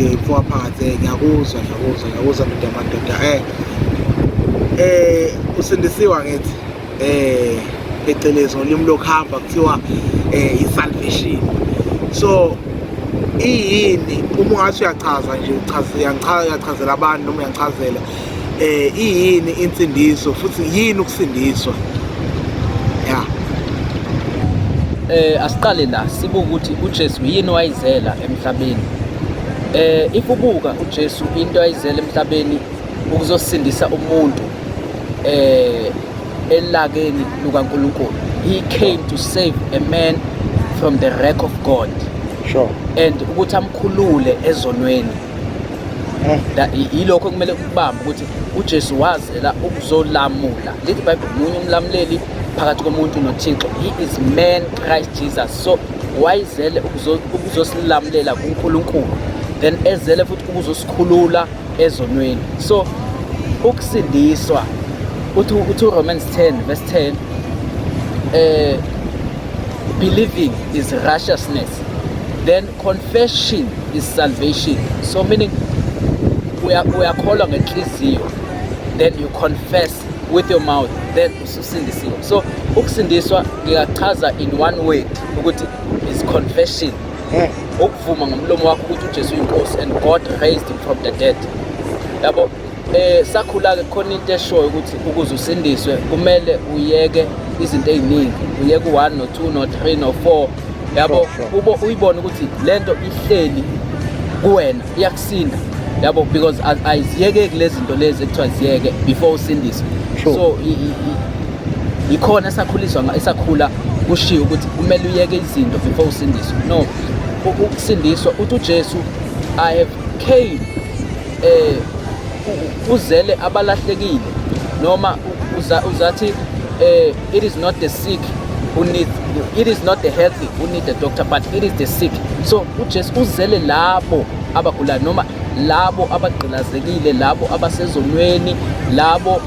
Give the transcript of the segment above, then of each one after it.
ke mfowethu phakathi ngiyakuzwa madoda usindisiwa ngithi phecelezi ngolimi lokuhamba kuthiwa i-salvation. So iyini uma ungathi uyachaza nje uyachazela abantu noma uyachazela iyini insindiso futhi yini ukusindiswa? Asiqale la sibuka ukuthi uJesu yini wayizela emhlabeni. If ubuka uJesu into ayizela emhlabeni ukuzosindisa umuntu elakeni lukaNkulunkulu. He came to save a man from the wrath of God. Sure. And ukuthi amkhulule ezonweni. Yilokho kumele ukubamba ukuthi uJesu wazela ukuzolamula. Lithi iBhayibheli munye umlamuleli phakathi komuntu noThixo. He is man Christ Jesus. So wayizele ukuzosilamulela kuNkulunkulu. Then ezele futhi ukuzosikhulula ezonweni. So ukusindiswa uthi Romans 10 verse 10 believing is righteousness, then confession is salvation. So meaning uyakholwa ngenhliziyo, then you confess with your mouth, then ususindisiwe. So ukusindiswa ngiyachaza in one word ukuthi is confession. Ukuvuma ngomlomo wakho ukuthi uJesu uyinkosi and God raised him from the dead. Yabo sakhula ke khona into eshoyo ukuthi ukuze usindiswe kumele uyeke izinto eziningi, uyeke u1 no2 no3 no4. Yabo uyibona ukuthi lento ihleli kuwena iyakusinda. Yabo because ayiziyeke kulezi zinto lezi ekuthiwa ziyeke before usindiswe. So ikhona esakhula kushiwo ukuthi kumele uyeke izinto before usindiswe. No, ukusindiswa uthi uJesu I have came uzele abalahlekile, noma uzathi it is not the sick who need, it is not the healthy who need the doctor, but it is the sick. So uJesu uzele labo abagula, noma labo abagqilazekile, labo abasezonweni, labo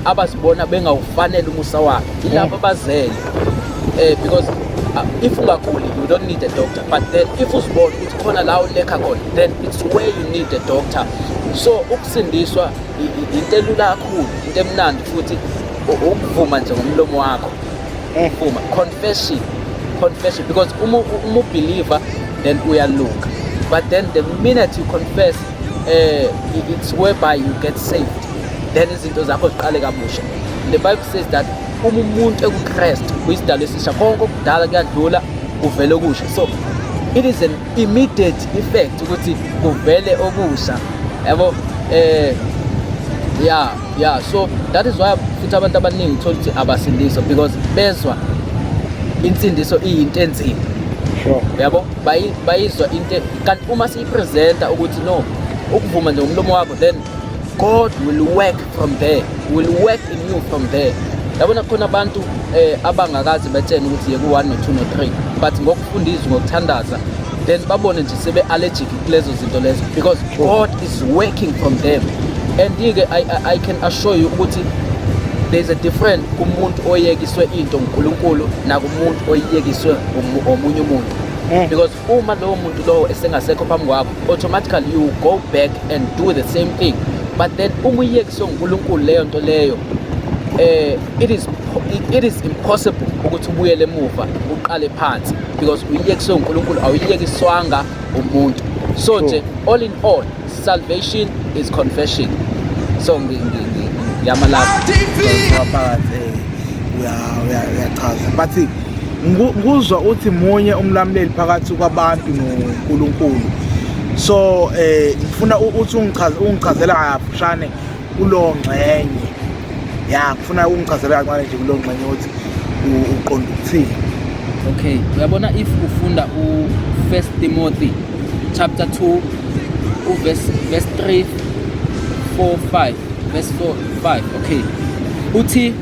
abazibona bengawufanele umusa wakhe, ilabo abazele. Because if ungaguli you don't need a doctor, but then if uzibona ukuthi khona la ulekha khona, then it's where you need a doctor. So ukusindiswa into elula kakhulu, into emnandi futhi ukuvuma nje ngomlomo wakho. Uvuma, confession, because uma believer then uyalunga. But then the minute you confess, it's whereby you get saved. Then izinto zakho ziqale kabusha. The Bible says that umuntu ekuKristu uyisidalwa esisha, konke okudala kuyadlula kuvele okusha. So it is an immediate effect ukuthi kuvele okusha. Yabo yeah, so that is why futhi abantu abaningi uthola ukuthi abasindiswa, because bezwa insindiso iyinto enzima. Sure. Yabo bayizwa into, kanti uma siyipresenta ukuthi no, ukuvuma nje umlomo wakho, then God will work from there, will work in you from there. Yabona khona abantu abangakazi bethena ukuthi yeke u1 no2 no3, but ngokufundiswa ngokuthandaza then babone nje sebe allergic kulezo zinto lezo, because God is working from them. And I can assure you ukuthi there's a difference kumuntu oyekiswe into uNkulunkulu na kumuntu oyekiswe omunye umuntu. Because uma lo muntu lo esengasekho phambi kwakho, automatically you go back and do the same thing. But then uma uyekiswe uNkulunkulu leyo nto leyo, it is impossible ukuthi ubuyele emuva uqale phansi, because uyekiswe uNkulunkulu, awuyekiswanga umuntu. So nje all in all, salvation is confession. So ngiyamalapha phakathi uyachaza, but nguzwa uthi munye umlamuleli phakathi kwabantu noNkulunkulu. So ngifuna uthi ungichazela kafushane kulo ngxenye. Ngifuna ungichazela kancane nje kulo ngxenye ukuthi uqonda ukuthini. Okay, uyabona if ufunda u1 Timothy chapter 2 verse 3 4 5 verse 4 5, okay, uthi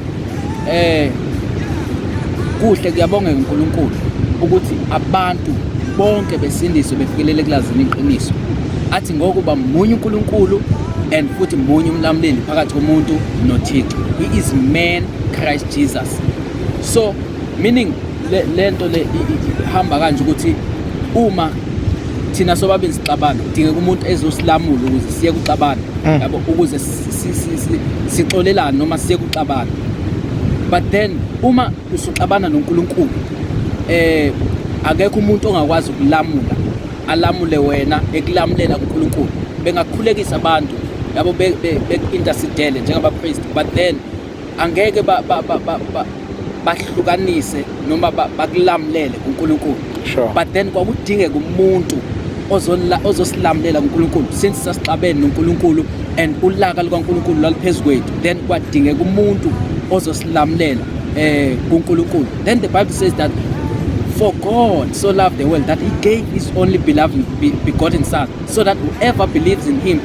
kuhle kuyabongeka uNkulunkulu ukuthi abantu bonke besindiswe befikelele kulazini iqiniso. Athi ngokuba munye uNkulunkulu and futhi munye umlamuleli phakathi komuntu noThixo. He is man Christ Jesus. So meaning lento le ihamba kanje ukuthi uma thina sobabili sixabana kudingeka umuntu ezosilamula ukuze siye kuxabana yabo ukuze sixolelane noma siye kuxabana. But then uma usuxabana noNkulunkulu akekho umuntu ongakwazi ukulamula alamule wena ekulamulela kuNkulunkulu. Bengakhulekisa abantu yabo be-intercedele njengabapriest, but then angeke bahlukanise noma bakulamulele kuNkulunkulu. Sure. But then kwakudingeka umuntu ozosilamulela kuNkulunkulu since sasixabene noNkulunkulu and ulaka lukaNkulunkulu laliphezu kwethu, then kwadingeka umuntu ozosilamulela kuNkulunkulu. Then the Bible says that for God so loved the world that he gave his only begotten son, so that whoever believes in him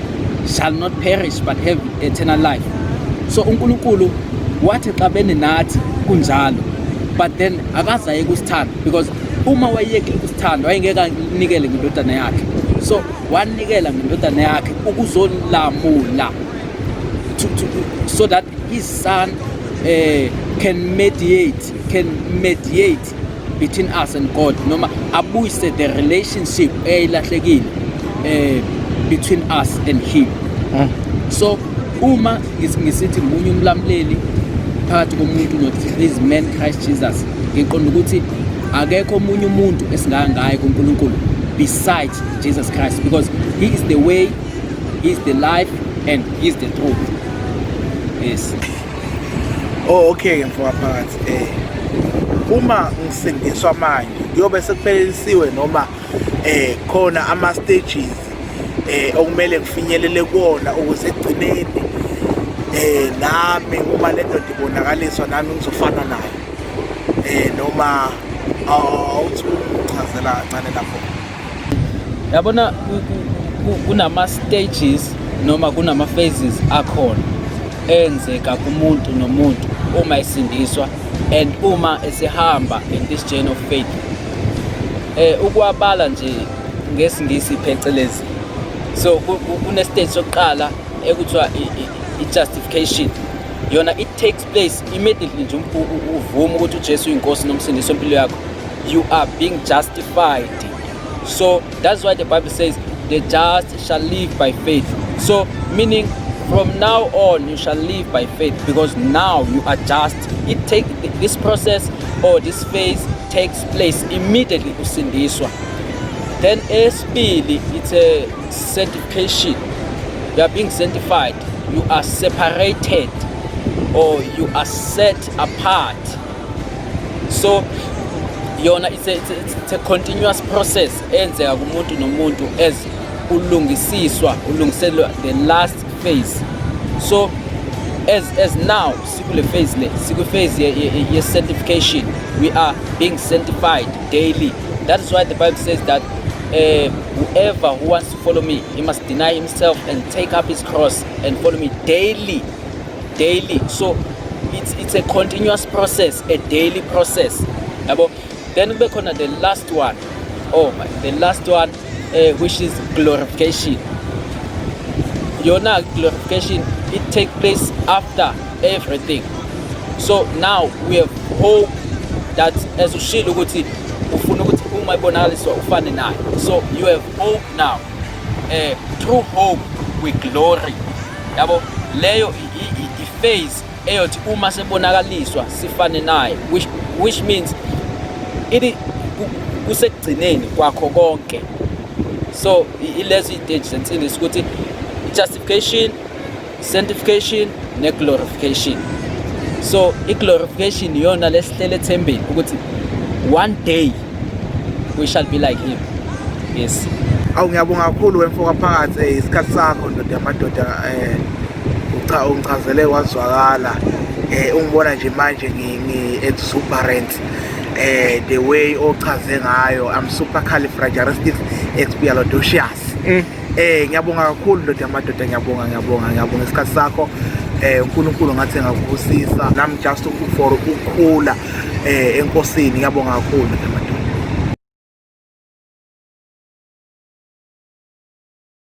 shall not perish but have eternal life. So uNkulunkulu wathi xabene nathi kunjalo, but then akazaye kusithanda, because uma wayekile kusithanda wayengeke anikele ngendodana yakhe. So wanikela ngendodana yakhe ukuzolamula so that his son can mediate between us and God, noma abuyise the relationship eyayilahlekile between us and him. So uma ngisithi munye umlamuleli phakathi komuntu no man Christ Jesus, ngiqonda ukuthi akekho omunye umuntu esingangaye kuNkulunkulu besides Jesus Christ, because he is the way, he is the life, and he is the truth. Yes. Oh, okay, mfowakazi. Uma ngisindiswa manje kuyobe sekuphelelisiwe noma khona ama stages okumele ngifinyelele kuona ukuze egcineni nami uma le ndoda ibonakaliswa nami ngizofana nayo noma awuthi uchazela kancane lapho. Yabona kunama stages noma kunama phases akhona enzeka kumuntu nomuntu uma esindiswa and uma esehamba in this journey of faith. Ukwabala nje ngesingisi phecelezi. So kune stage sokuqala ekuthiwa i-justification. Yona it takes place immediately nje uvuma ukuthi uJesu uyinkosi nomsindisi wempilo yakho. You are being justified. So that's why the Bible says the just shall live by faith. So meaning from now on you shall live by faith, because now you are just. This process or this phase takes place immediately usindiswa. Then esibili, it's a sanctification. You are being sanctified. You are separated or you are set apart. So yona it's a continuous process enzeka kumuntu nomuntu as ulungiselwa the last phase. So as now sikule phase ye sanctification, we are being sanctified daily. That is why the Bible says that whoever who wants to follow me, he must deny himself and take up his cross and follow me daily. So it's a continuous process, a daily process. Then we go on the last one. The last one, which is glorification. Yona glorification, it takes place after everything. So now we have hope that as ushilo ukuthi ufuna ukuthi uma ibonakaliswa ufane naye. So you have hope now. Through hope we glory. Yabo leyo phase eyothi uma sebonakaliswa sifane naye, which means kusekugcineni kwakho konke. So ilezi stage sentini ukuthi justification, sanctification ne glorification. So glorification yona lesihlele ethembeni ukuthi one day we shall be like him. Yes. Ngiyabonga kakhulu wemfoka phakathi isikhathi sakho ndoda yamadoda ungichazele wazwakala ungibona nje manje ngi-exuberant the way ochaze ngayo I'm supercalifragilisticexpialidocious. Ngiyabonga kakhulu ndoda yamadoda, ngiyabonga isikhathi sakho. uNkulunkulu ngathi ngakubusisa nami just for ukukhula enkosini. Ngiyabonga kakhulu ndoda yamadoda.